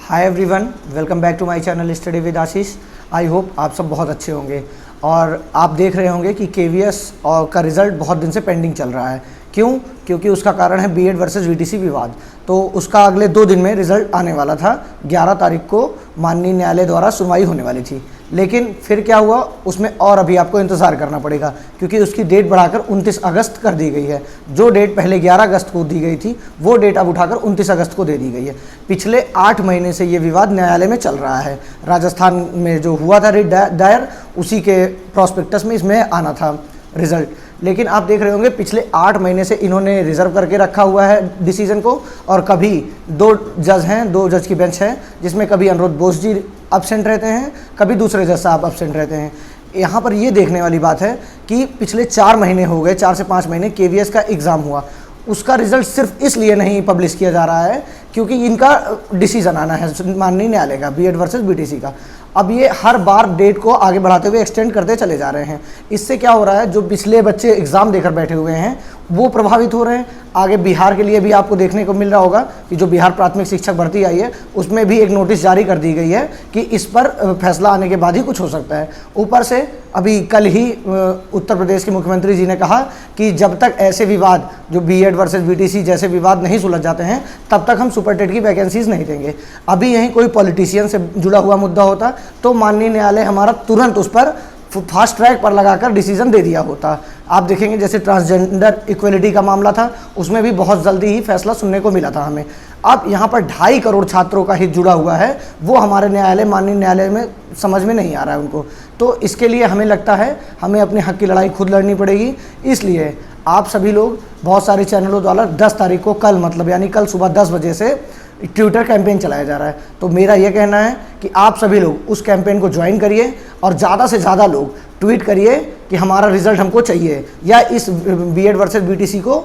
Hi everyone, welcome back to my channel study with Ashish. I hope आप सब बहुत अच्छे होंगे और आप देख रहे होंगे कि केवीएस और का रिज़ल्ट बहुत दिन से पेंडिंग चल रहा है। क्यों? क्योंकि उसका कारण है बीएड वर्सेस वीटीसी विवाद। तो उसका अगले 2 दिन में रिज़ल्ट आने वाला था। 11 तारीख को माननीय न्यायालय द्वारा सुनवाई होने वाली थी, लेकिन फिर क्या हुआ उसमें और अभी आपको इंतज़ार करना पड़ेगा, क्योंकि उसकी डेट बढ़ाकर 29 अगस्त कर दी गई है। जो डेट पहले 11 अगस्त को दी गई थी वो डेट अब उठाकर 29 अगस्त को दे दी गई है। पिछले 8 महीने से ये विवाद न्यायालय में चल रहा है। राजस्थान में जो हुआ था रिट दायर, उसी के प्रॉस्पेक्टस में इसमें आना था रिज़ल्ट। लेकिन आप देख रहे होंगे पिछले 8 महीने से इन्होंने रिज़र्व करके रखा हुआ है डिसीजन को, और कभी 2 जज हैं, 2 जज की बेंच है, जिसमें कभी अनुरोध बोस जी अब्सेंट रहते हैं, कभी दूसरे जज साहब अब्सेंट रहते हैं। यहाँ पर ये देखने वाली बात है कि पिछले 4 महीने हो गए, 4 से 5 महीने केवीएस का एग्ज़ाम हुआ, उसका रिज़ल्ट सिर्फ इसलिए नहीं पब्लिश किया जा रहा है क्योंकि इनका डिसीजन आना है माननीय न्यायालय का, बीएड वर्सेस बीटीसी का। अब ये हर बार डेट को आगे बढ़ाते हुए एक्सटेंड करते चले जा रहे हैं। इससे क्या हो रहा है, जो पिछले बच्चे एग्ज़ाम देकर बैठे हुए हैं वो प्रभावित हो रहे हैं। आगे बिहार के लिए भी आपको देखने को मिल रहा होगा कि जो बिहार प्राथमिक शिक्षक भर्ती आई है उसमें भी एक नोटिस जारी कर दी गई है कि इस पर फैसला आने के बाद ही कुछ हो सकता है। ऊपर से अभी कल ही उत्तर प्रदेश के मुख्यमंत्री जी ने कहा कि जब तक ऐसे विवाद जो बीएड वर्सेस बीटीसी जैसे विवाद नहीं सुलझ जाते हैं तब तक हम सुपर टेट की वैकेंसीज नहीं देंगे। अभी यहीं कोई पॉलिटिशियन से जुड़ा हुआ मुद्दा होता तो माननीय न्यायालय हमारा तुरंत उस पर फास्ट ट्रैक पर लगाकर डिसीजन दे दिया होता। आप देखेंगे जैसे ट्रांसजेंडर इक्वलिटी का मामला था, उसमें भी बहुत जल्दी ही फैसला सुनने को मिला था हमें। अब यहाँ पर 2.5 करोड़ छात्रों का हित जुड़ा हुआ है, वो हमारे न्यायालय माननीय न्यायालय में समझ में नहीं आ रहा है उनको। तो इसके लिए हमें लगता है हमें अपने हक की लड़ाई खुद लड़नी पड़ेगी। इसलिए आप सभी लोग, बहुत सारे चैनलों द्वारा 10 तारीख को कल मतलब यानी कल सुबह 10 बजे से ट्विटर कैंपेन चलाया जा रहा है। तो मेरा ये कहना है कि आप सभी लोग उस कैंपेन को ज्वाइन करिए और ज़्यादा से ज़्यादा लोग ट्वीट करिए कि हमारा रिजल्ट हमको चाहिए, या इस बीएड वर्सेस बीटीसी को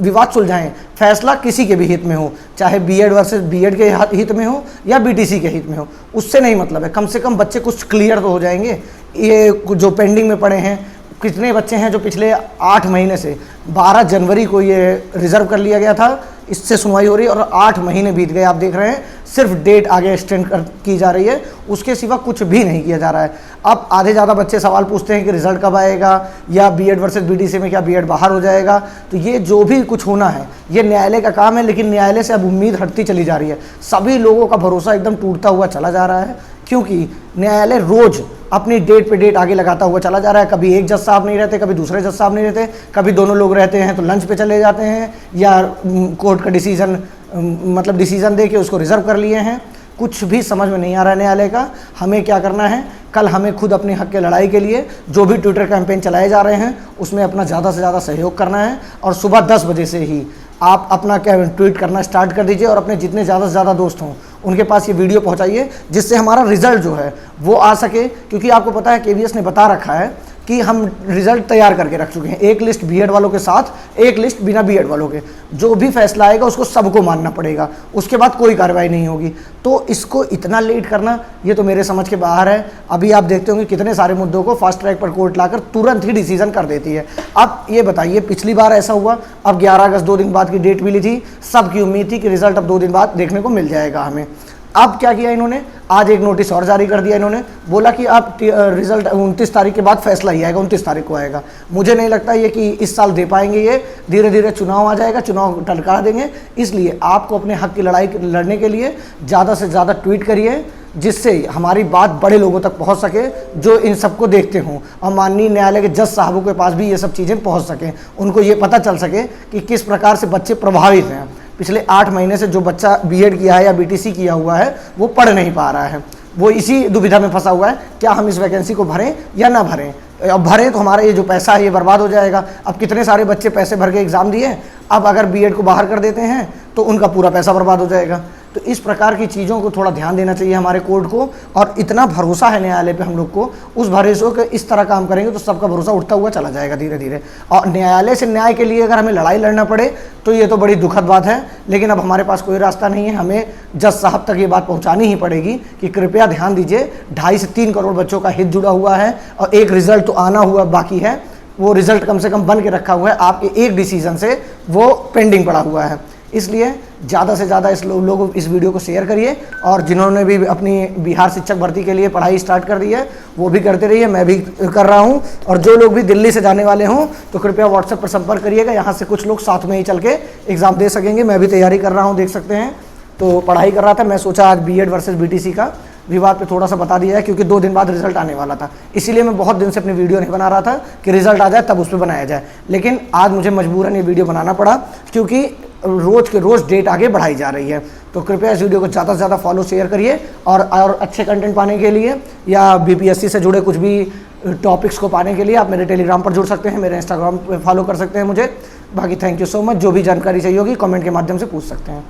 विवाद सुलझाएं। फैसला किसी के भी हित में हो, चाहे बीएड वर्सेस बीएड के हित में हो या बीटीसी के हित में हो, उससे नहीं मतलब है। कम से कम बच्चे कुछ क्लियर तो हो जाएंगे। ये जो पेंडिंग में पड़े हैं, कितने बच्चे हैं जो पिछले 8 महीने से 12 जनवरी को ये रिज़र्व कर लिया गया था, इससे सुनवाई हो रही है और 8 महीने बीत गए। आप देख रहे हैं सिर्फ डेट आगे एक्सटेंड की जा रही है, उसके सिवा कुछ भी नहीं किया जा रहा है। अब आधे ज़्यादा बच्चे सवाल पूछते हैं कि रिज़ल्ट कब आएगा, या बीएड वर्सेस बीटीसी में क्या बीएड बाहर हो जाएगा। तो ये जो भी कुछ होना है ये न्यायालय का काम है, लेकिन न्यायालय से अब उम्मीद हटती चली जा रही है। सभी लोगों का भरोसा एकदम टूटता हुआ चला जा रहा है, क्योंकि न्यायालय रोज़ अपनी डेट पे डेट आगे लगाता हुआ चला जा रहा है। कभी एक जज साहब नहीं रहते, कभी दूसरे जज साहब नहीं रहते, कभी दोनों लोग रहते हैं तो लंच पे चले जाते हैं, या कोर्ट का डिसीजन दे के उसको रिजर्व कर लिए हैं। कुछ भी समझ में नहीं आ रहा है न्यायालय का। हमें क्या करना है, कल हमें खुद अपने हक के लड़ाई के लिए जो भी ट्विटर कैंपेन चलाए जा रहे हैं उसमें अपना ज़्यादा से ज़्यादा सहयोग करना है, और सुबह 10 बजे से ही आप अपना ट्वीट करना स्टार्ट कर दीजिए और अपने जितने ज़्यादा से ज़्यादा दोस्त हों उनके पास ये वीडियो पहुंचाइए, जिससे हमारा रिज़ल्ट जो है वो आ सके। क्योंकि आपको पता है केवीएस ने बता रखा है कि हम रिज़ल्ट तैयार करके रख चुके हैं, एक लिस्ट बीएड वालों के साथ एक लिस्ट बिना बीएड वालों के। जो भी फैसला आएगा उसको सबको मानना पड़ेगा, उसके बाद कोई कार्रवाई नहीं होगी। तो इसको इतना लेट करना ये तो मेरे समझ के बाहर है। अभी आप देखते होंगे कितने सारे मुद्दों को फास्ट ट्रैक पर कोर्ट लाकर तुरंत ही डिसीजन कर देती है। अब ये बताइए, पिछली बार ऐसा हुआ, अब 11 अगस्त 2 दिन बाद की डेट मिली थी, सबकी उम्मीद थी कि रिजल्ट अब 2 दिन बाद देखने को मिल जाएगा हमें। अब क्या किया इन्होंने, आज एक नोटिस और जारी कर दिया। इन्होंने बोला कि अब रिजल्ट 29 तारीख के बाद फैसला ही आएगा, 29 तारीख को आएगा। मुझे नहीं लगता ये कि इस साल दे पाएंगे, ये धीरे धीरे चुनाव आ जाएगा, चुनाव टलका देंगे। इसलिए आपको अपने हक की लड़ाई लड़ने के लिए ज़्यादा से ज़्यादा ट्वीट करिए, जिससे हमारी बात बड़े लोगों तक पहुंच सके जो इन सबको देखते हों, और माननीय न्यायालय के जज साहबों के पास भी ये सब चीज़ें पहुंच सकें, उनको ये पता चल सके कि किस प्रकार से बच्चे प्रभावित हैं। पिछले 8 महीने से जो बच्चा बीएड किया है या बीटीसी किया हुआ है वो पढ़ नहीं पा रहा है, वो इसी दुविधा में फंसा हुआ है, क्या हम इस वैकेंसी को भरें या ना भरें। अब भरें तो हमारा ये जो पैसा है ये बर्बाद हो जाएगा। अब कितने सारे बच्चे पैसे भर के एग्ज़ाम दिए, अब अगर बीएड को बाहर कर देते हैं तो उनका पूरा पैसा बर्बाद हो जाएगा। तो इस प्रकार की चीज़ों को थोड़ा ध्यान देना चाहिए हमारे कोर्ट को, और इतना भरोसा है न्यायालय पे हम लोग को, उस भरोसे को इस तरह काम करेंगे तो सबका भरोसा उठता हुआ चला जाएगा धीरे धीरे। और न्यायालय से न्याय के लिए अगर हमें लड़ाई लड़ना पड़े तो ये तो बड़ी दुखद बात है, लेकिन अब हमारे पास कोई रास्ता नहीं है। हमें जज साहब तक ये बात पहुँचानी ही पड़ेगी कि कृपया ध्यान दीजिए, 2.5 से 3 करोड़ बच्चों का हित जुड़ा हुआ है और एक रिज़ल्ट तो आना हुआ बाकी है। वो रिज़ल्ट कम से कम बन के रखा हुआ है, आपके एक डिसीजन से वो पेंडिंग पड़ा हुआ है। इसलिए ज़्यादा से ज़्यादा लोग इस वीडियो को शेयर करिए, और जिन्होंने भी अपनी बिहार शिक्षक भर्ती के लिए पढ़ाई स्टार्ट कर दी है वो भी करते रहिए, मैं भी कर रहा हूँ। और जो लोग भी दिल्ली से जाने वाले हों तो कृपया व्हाट्सएप पर संपर्क करिएगा, यहाँ से कुछ लोग साथ में ही चल के एग्ज़ाम दे सकेंगे। मैं भी तैयारी कर रहा हूँ, देख सकते हैं, तो पढ़ाई कर रहा था। मैं सोचा आज बीएड वर्सेस बीटीसी का विवाद पे थोड़ा सा बता दिया है, क्योंकि 2 दिन बाद रिजल्ट आने वाला था, इसीलिए मैं बहुत दिन से अपनी वीडियो नहीं बना रहा था कि रिजल्ट आ जाए तब उस पर बनाया जाए। लेकिन आज मुझे मजबूरन ये वीडियो बनाना पड़ा, क्योंकि रोज़ के रोज़ डेट आगे बढ़ाई जा रही है। तो कृपया इस वीडियो को ज़्यादा से ज़्यादा फॉलो शेयर करिए, और अच्छे कंटेंट पाने के लिए या बीपीएससी से जुड़े कुछ भी टॉपिक्स को पाने के लिए आप मेरे टेलीग्राम पर जुड़ सकते हैं, मेरे इंस्टाग्राम पर फॉलो कर सकते हैं मुझे। बाकी थैंक यू सो मच। जो भी जानकारी चाहिए होगी कमेंट के माध्यम से पूछ सकते हैं।